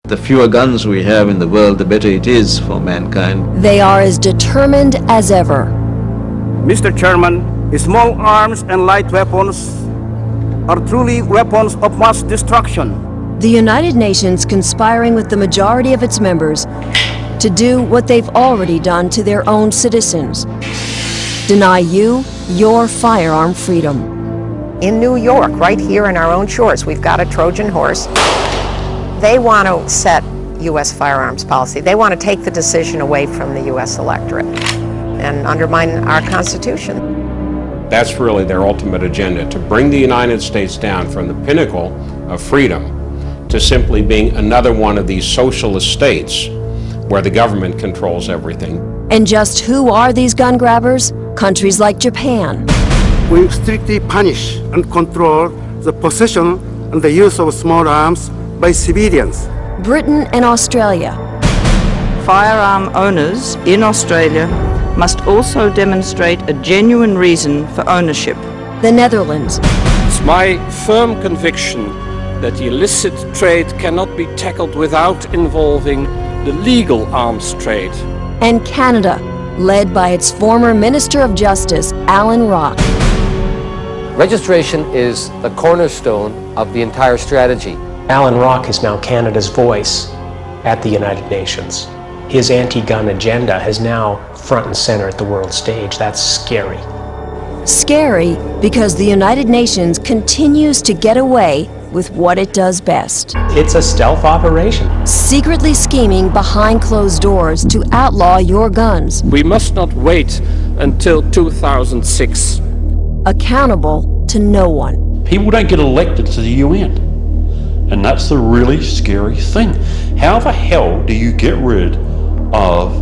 The fewer guns we have in the world, the better it is for mankind. They are as determined as ever. Mr. Chairman, small arms and light weapons are truly weapons of mass destruction. The United Nations conspiring with the majority of its members to do what they've already done to their own citizens. Deny you your firearm freedom. In New York, right here in our own shores, we've got a Trojan horse. They want to set U.S. firearms policy. They want to take the decision away from the U.S. electorate and undermine our Constitution. That's really their ultimate agenda, to bring the United States down from the pinnacle of freedom to simply being another one of these socialist states where the government controls everything. And just who are these gun grabbers? Countries like Japan. We strictly punish and control the possession and the use of small arms by civilians. Britain and Australia. Firearm owners in Australia must also demonstrate a genuine reason for ownership. The Netherlands. It's my firm conviction that the illicit trade cannot be tackled without involving the legal arms trade. And Canada, led by its former Minister of Justice, Alan Rock. Registration is the cornerstone of the entire strategy. Alan Rock is now Canada's voice at the United Nations. His anti-gun agenda is now front and center at the world stage. That's scary. Scary because the United Nations continues to get away with what it does best. It's a stealth operation. Secretly scheming behind closed doors to outlaw your guns. We must not wait until 2006. Accountable to no one. People don't get elected to the UN. And that's the really scary thing. How the hell do you get rid of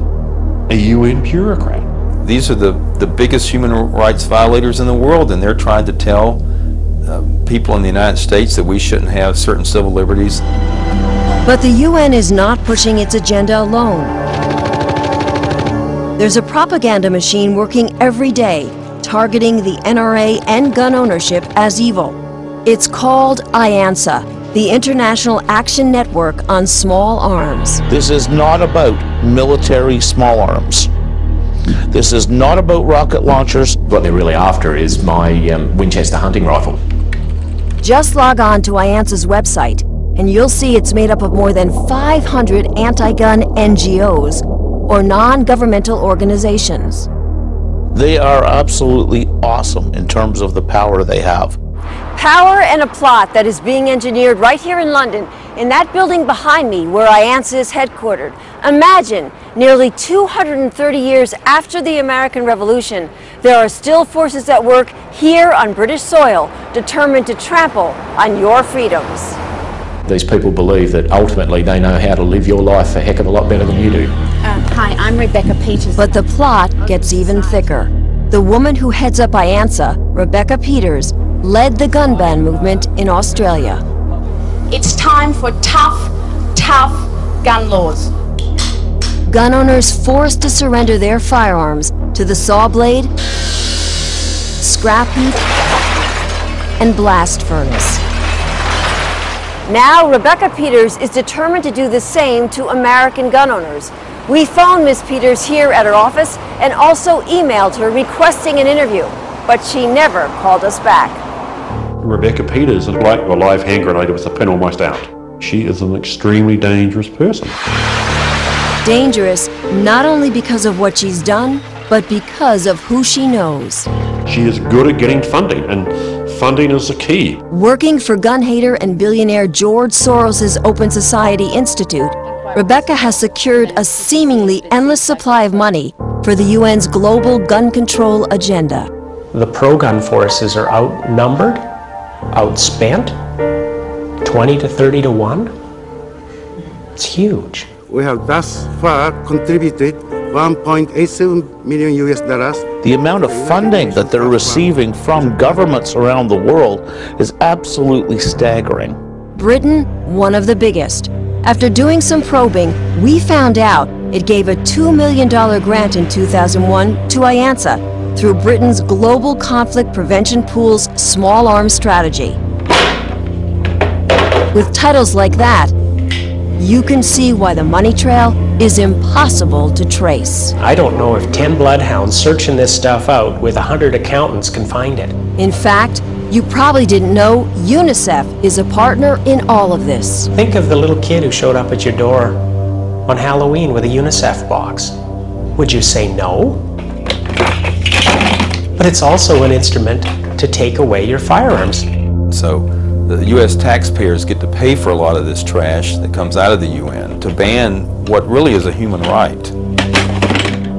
a UN bureaucrat? These are the biggest human rights violators in the world, and they're trying to tell people in the United States that we shouldn't have certain civil liberties. But the UN is not pushing its agenda alone. There's a propaganda machine working every day, targeting the NRA and gun ownership as evil. It's called IANSA, the International Action Network on Small Arms. This is not about military small arms. This is not about rocket launchers. What they're really after is my Winchester hunting rifle. Just log on to IANSA's website, and you'll see it's made up of more than 500 anti-gun NGOs, or non-governmental organizations. They are absolutely awesome in terms of the power they have. Power and a plot that is being engineered right here in London, in that building behind me where IANSA is headquartered. Imagine, nearly 230 years after the American Revolution, there are still forces at work here on British soil, determined to trample on your freedoms. These people believe that ultimately they know how to live your life a heck of a lot better than you do. Hi, I'm Rebecca Peters. But the plot gets even thicker. The woman who heads up IANSA, Rebecca Peters, led the gun ban movement in Australia. It's time for tough gun laws. Gun owners forced to surrender their firearms to the saw blade, scrap heap, and blast furnace. Now, Rebecca Peters is determined to do the same to American gun owners. We phoned Ms. Peters here at her office and also emailed her requesting an interview, but she never called us back. Rebecca Peters is like a live hand grenade with the pin almost out. She is an extremely dangerous person. Dangerous not only because of what she's done, but because of who she knows. She is good at getting funding, and funding is the key. Working for gun hater and billionaire George Soros' Open Society Institute, Rebecca has secured a seemingly endless supply of money for the UN's global gun control agenda. The pro-gun forces are outnumbered, outspent, 20 to 30 to 1. It's huge. We have thus far contributed $1.87 million US. The amount of funding that they're receiving from governments around the world is absolutely staggering. Britain, one of the biggest. After doing some probing, we found out it gave a $2 million grant in 2001 to IANSA through Britain's Global Conflict Prevention Pool's Small Arms Strategy. With titles like that, you can see why the money trail is impossible to trace. I don't know if 10 bloodhounds searching this stuff out with 100 accountants can find it. In fact, you probably didn't know UNICEF is a partner in all of this. Think of the little kid who showed up at your door on Halloween with a UNICEF box. Would you say no? But it's also an instrument to take away your firearms. So the U.S. taxpayers get to pay for a lot of this trash that comes out of the UN to ban what really is a human right.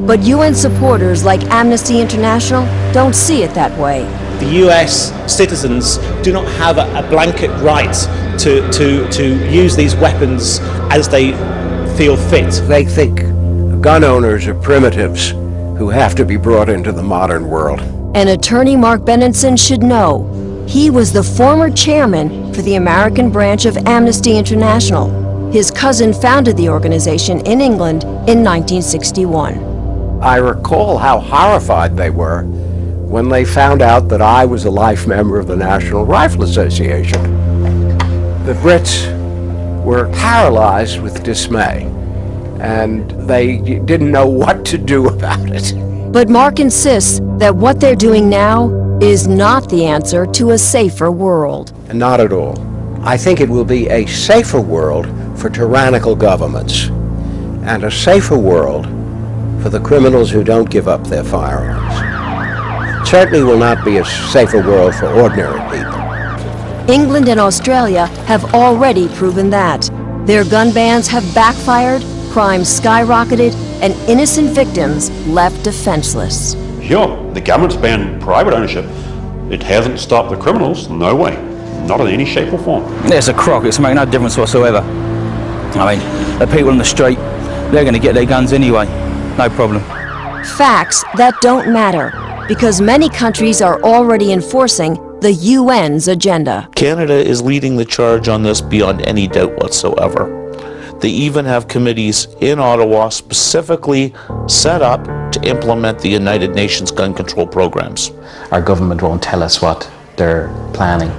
But UN supporters like Amnesty International don't see it that way. The US citizens do not have a blanket right to use these weapons as they feel fit. They think gun owners are primitives who have to be brought into the modern world. And attorney Mark Benenson should know. He was the former chairman for the American branch of Amnesty International. His cousin founded the organization in England in 1961. I recall how horrified they were when they found out that I was a life member of the National Rifle Association. The Brits were paralyzed with dismay, and they didn't know what to do about it. But Mark insists that what they're doing now is not the answer to a safer world. Not at all. I think it will be a safer world for tyrannical governments, and a safer world for the criminals who don't give up their firearms. It certainly will not be a safer world for ordinary people. England and Australia have already proven that. Their gun bans have backfired, crime skyrocketed, and innocent victims left defenseless. Sure, the government's banned private ownership. It hasn't stopped the criminals, no way. Not in any shape or form. It's a crock, it's making no difference whatsoever. I mean, the people on the street, they're going to get their guns anyway, no problem. Facts that don't matter, because many countries are already enforcing the UN's agenda. Canada is leading the charge on this beyond any doubt whatsoever. They even have committees in Ottawa specifically set up to implement the United Nations gun control programs. Our government won't tell us what they're planning.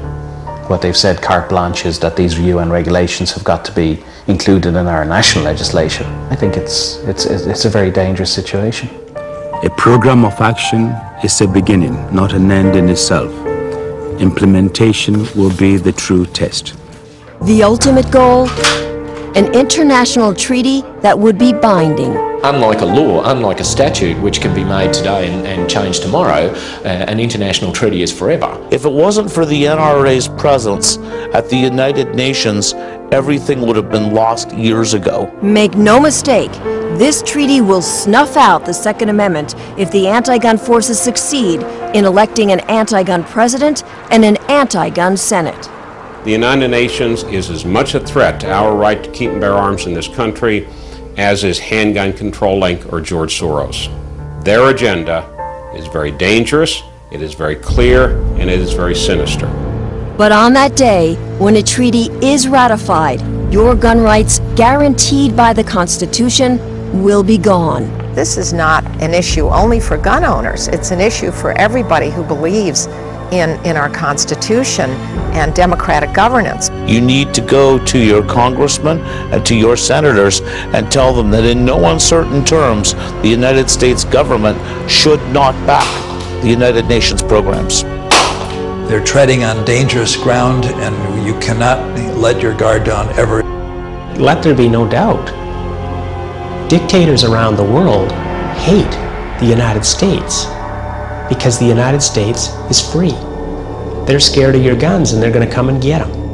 What they've said carte blanche is that these UN regulations have got to be included in our national legislation. I think it's a very dangerous situation. A program of action is a beginning, not an end in itself. Implementation will be the true test. The ultimate goal? An international treaty that would be binding. Unlike a law, unlike a statute which can be made today and changed tomorrow, an international treaty is forever. If it wasn't for the NRA's presence at the United Nations, everything would have been lost years ago. Make no mistake, this treaty will snuff out the Second Amendment if the anti-gun forces succeed in electing an anti-gun president and an anti-gun Senate. The United Nations is as much a threat to our right to keep and bear arms in this country as is Handgun Control Inc. or George Soros. Their agenda is very dangerous, it is very clear, and it is very sinister. But on that day, when a treaty is ratified, your gun rights guaranteed by the Constitution will be gone. This is not an issue only for gun owners. It's an issue for everybody who believes in our Constitution and democratic governance. You need to go to your congressmen and to your senators and tell them that in no uncertain terms, the United States government should not back the United Nations programs. They're treading on dangerous ground, and you cannot let your guard down ever. Let there be no doubt. Dictators around the world hate the United States because the United States is free. They're scared of your guns and they're going to come and get them.